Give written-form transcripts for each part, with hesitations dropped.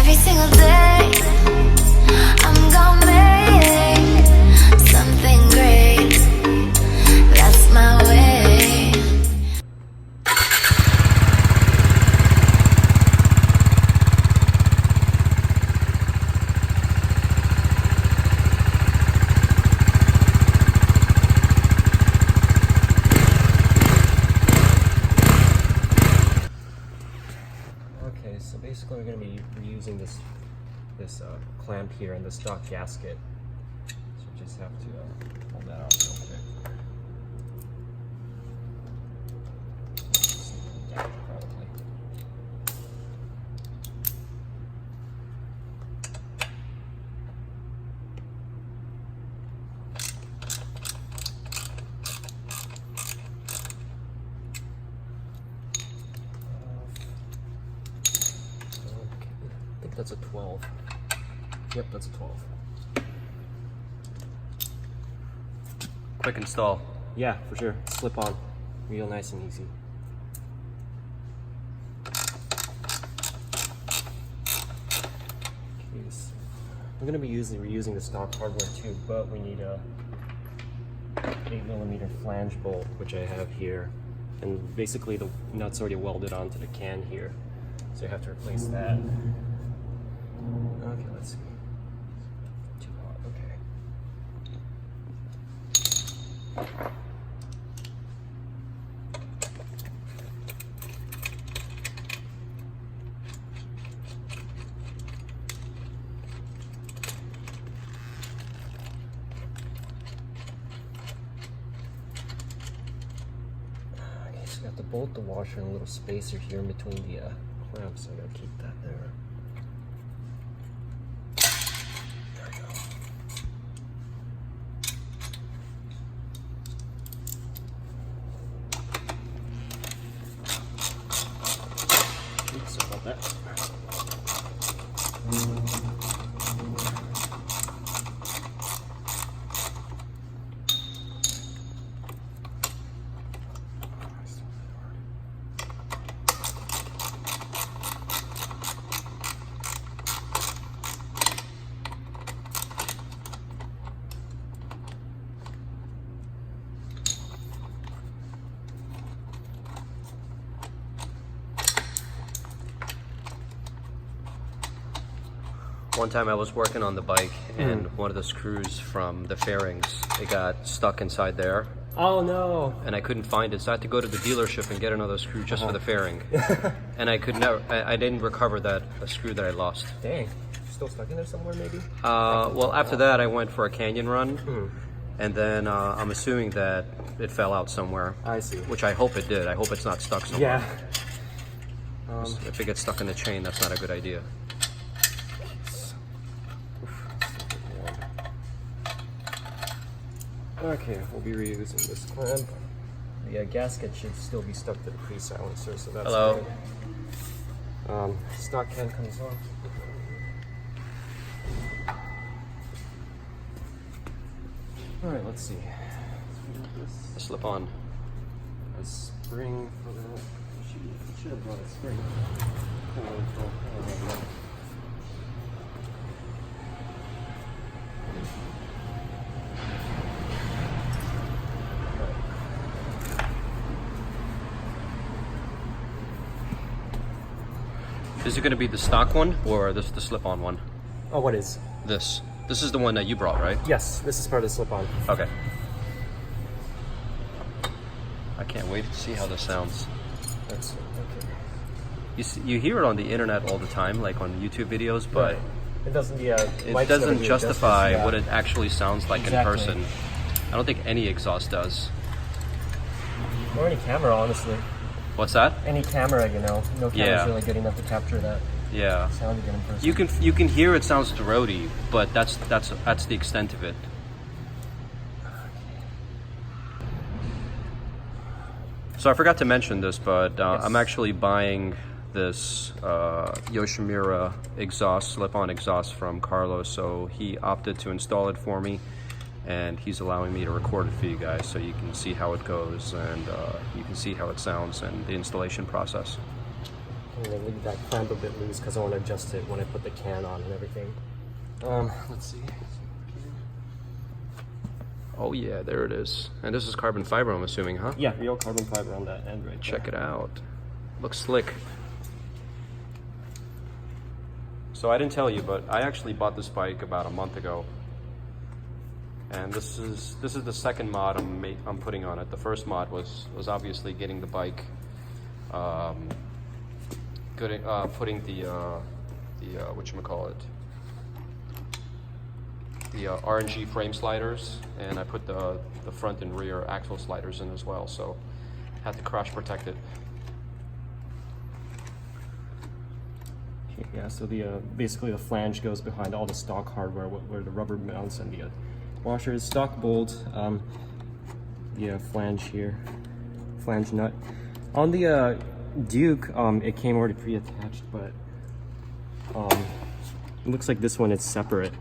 Every single day, I'm gonna make something great. That's my way. Okay, so basically we're going to be reusing this clamp here and the stock gasket. So we just have to pull that off real quick. Yeah, probably. I think that's a 12. Yep, that's a 12. Quick install. Yeah, for sure. Slip on. Real nice and easy. Okay, so we're going to be reusing the stock hardware too, but we need a 8mm flange bolt, which I have here. And basically the nut's already welded onto the can here. So you have to replace that. Okay, let's see. Too hot, okay. Okay, so we have to bolt the washer in a little spacer here in between the clamps, so I gotta keep that there. There we go. Oops, sorry about that. One time I was working on the bike and one of the screws from the fairings, it got stuck inside there. Oh no! And I couldn't find it, so I had to go to the dealership and get another screw just for the fairing. And I could never, I didn't recover a screw that I lost. Dang. Still stuck in there somewhere maybe? Well, after that I went for a canyon run, and then I'm assuming that it fell out somewhere. I see. Which I hope it did. I hope it's not stuck somewhere. Yeah. If it gets stuck in the chain, that's not a good idea. Okay, we'll be reusing this clamp. The gasket should still be stuck to the pre-silencer, so that's Hello. good. Stock can comes off. Alright, let's see. The slip on. A spring for that. Should have brought a spring. Is it going to be the stock one or the slip-on one? Oh, what is? This. This is the one that you brought, right? Yes, this is part of the slip-on. Okay. I can't wait to see how this sounds. That's okay. You hear it on the internet all the time, like on YouTube videos, but it doesn't. Yeah, it doesn't justify yeah. what it actually sounds like Exactly. in person. I don't think any exhaust does. Or any camera, honestly. What's that? Any camera, you know. No camera's Yeah. really good enough to capture that Yeah. sound again in person. You can hear it sounds throaty, but that's the extent of it. So I forgot to mention this, but Yes. I'm actually buying this Yoshimura exhaust, slip-on exhaust from Carlos. So he opted to install it for me, and he's allowing me to record it for you guys so you can see how it goes and you can see how it sounds and the installation process. I'm gonna leave that clamp a bit loose because I want to adjust it when I put the can on and everything. Let's see. Oh yeah, there it is. And this is carbon fiber, I'm assuming, huh? Yeah, real carbon fiber on that end right Check it out. Looks slick. So I didn't tell you, but I actually bought this bike about a month ago. And this is the second mod I'm putting on it. The first mod was obviously getting the bike, putting the whatchamacallit, the RNG frame sliders, and I put the front and rear axle sliders in as well, so had to crash protect it. Okay, yeah, so the basically the flange goes behind all the stock hardware where the rubber mounts and the washers, stock bolt, the flange here, flange nut. On the Duke, it came already pre-attached, but it looks like this one is separate,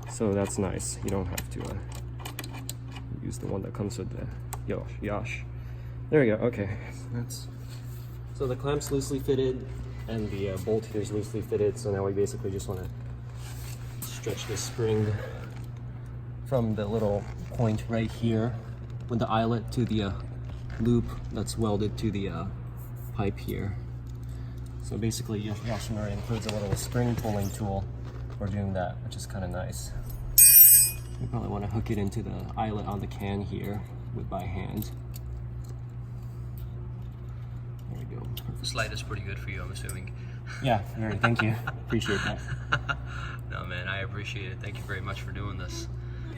so that's nice. You don't have to use the one that comes with the Yosh. There we go. Okay, so the clamp's loosely fitted and the bolt here is loosely fitted. So now we basically just want to stretch the spring from the little point right here with the eyelet to the loop that's welded to the pipe here. So basically Yoshimura includes a little spring pulling tool for doing that, which is kind of nice. You probably want to hook it into the eyelet on the can here by hand. There we go. Perfect. Slide is pretty good for you, I'm assuming. Yeah, very. Thank you. Appreciate that. No man, I appreciate it. Thank you very much for doing this.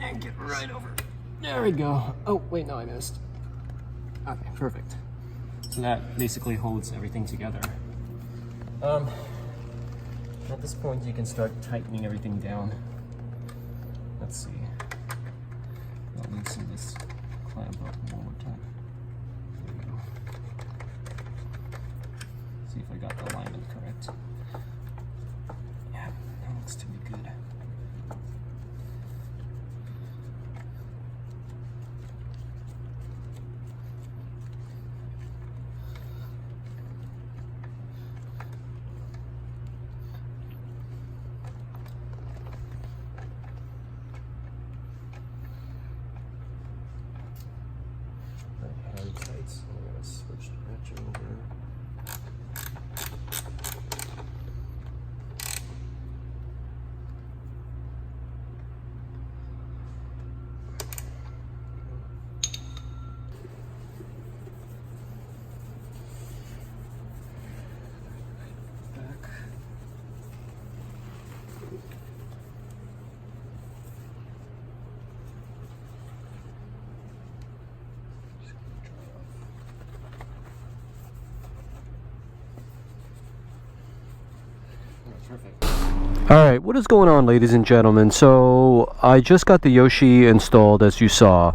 And get right over. There we go. Oh, wait, no, I missed. Okay, perfect. So that basically holds everything together. At this point, you can start tightening everything down. Let's see. I'll loosen this clamp up one more time. There we go. See if I got the alignment correct. Yeah, that looks to be good. Hand tight, so I'm gonna switch the match over. Back. Perfect. Alright, what is going on, ladies and gentlemen? So I just got the Yoshi installed, as you saw,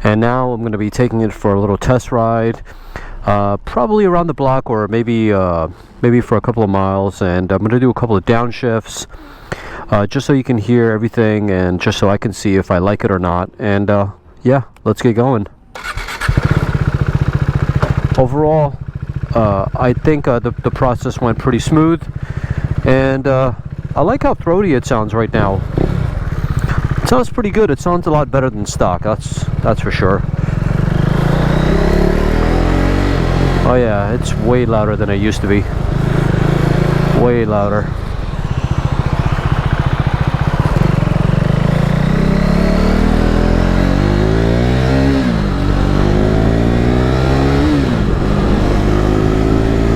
and now I'm going to be taking it for a little test ride, probably around the block, or maybe for a couple of miles, and I'm going to do a couple of downshifts, just so you can hear everything and just so I can see if I like it or not. And yeah, let's get going. Overall, I think the process went pretty smooth. And I like how throaty it sounds right now. It sounds pretty good. It sounds a lot better than stock. That's for sure. Oh yeah, it's way louder than it used to be. Way louder.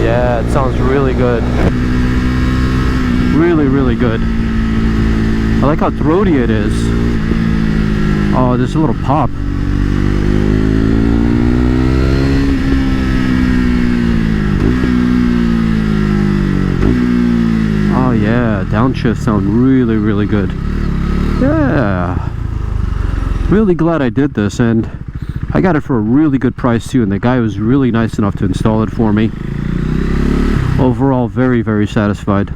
Yeah, it sounds really good. Really good. I like how throaty it is. Oh, there's a little pop. Oh yeah, downshift sound really good. Yeah. Really glad I did this, and I got it for a really good price too, and the guy was really nice enough to install it for me. Overall, very satisfied.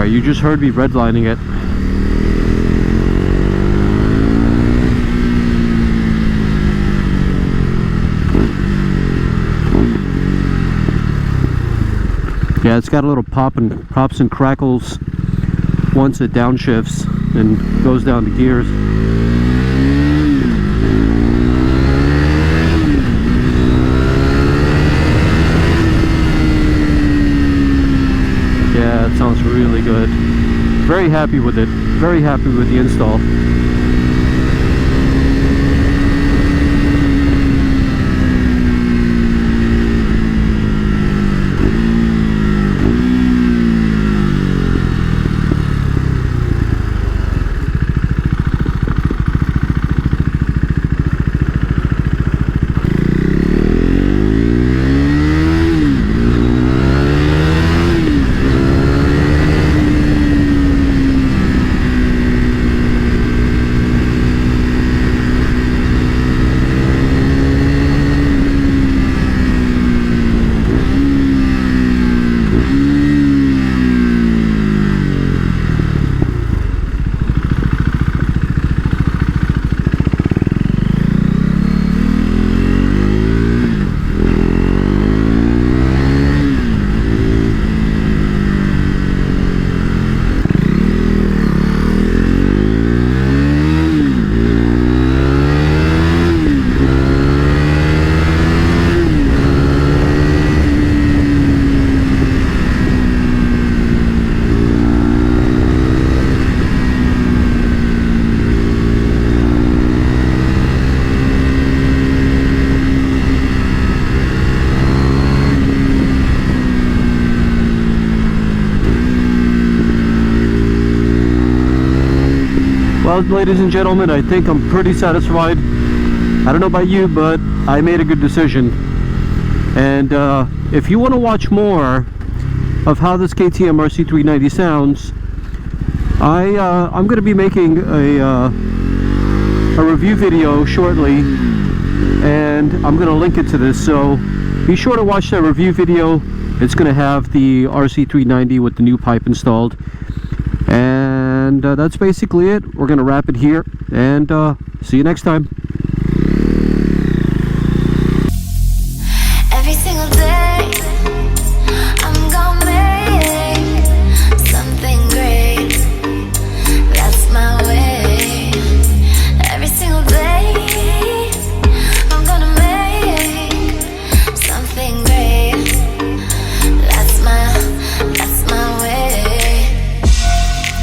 Alright, you just heard me redlining it. Yeah, it's got a little pops and crackles once it downshifts and goes down to gears. Yeah, it sounds really good. Very happy with it. Very happy with the install. Well, ladies and gentlemen, I think I'm pretty satisfied. I don't know about you, but I made a good decision. And if you want to watch more of how this KTM RC390 sounds, I'm going to be making a review video shortly, and I'm going to link it to this. So be sure to watch that review video. It's going to have the RC390 with the new pipe installed. And that's basically it. We're going to wrap it here, and see you next time.